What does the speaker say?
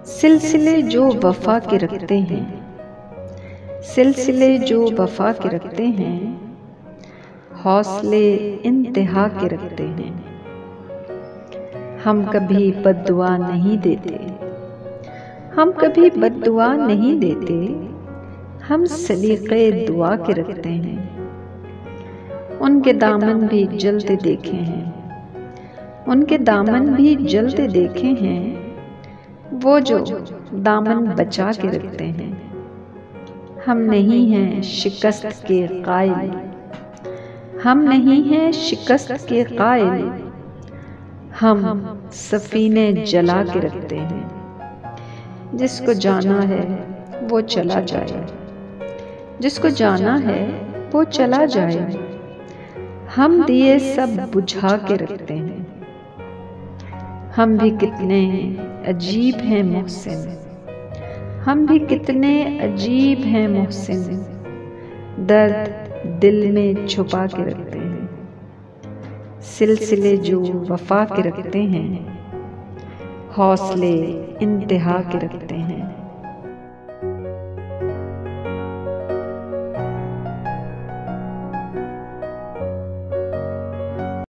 सिलसिले जो वफा के रखते हैं, सिलसिले जो वफा के रखते हैं, हौसले इंतहा के रखते हैं। हम कभी बद्दुआ नहीं देते, हम कभी बद्दुआ नहीं देते, हम सलीक़े दुआ के रखते हैं। उनके दामन भी जलते देखे हैं, उनके दामन भी जलते देखे हैं, वो जो दामन बचा के रखते हैं। हम नहीं हैं शिकस्त के कायल, हम नहीं हैं शिकस्त के कायल, हम सफीने जला के रखते हैं। जिसको जाना है वो चला जाए, जिसको जाना है वो चला जाए, हम दिए सब बुझा के रखते हैं। हम भी कितने अजीब हैं मोहसिन, हम भी कितने अजीब हैं मोहसिन, दर्द दिल में छुपा के रखते हैं। सिलसिले जो वफा के रखते हैं, हौसले इंतहा के रखते हैं।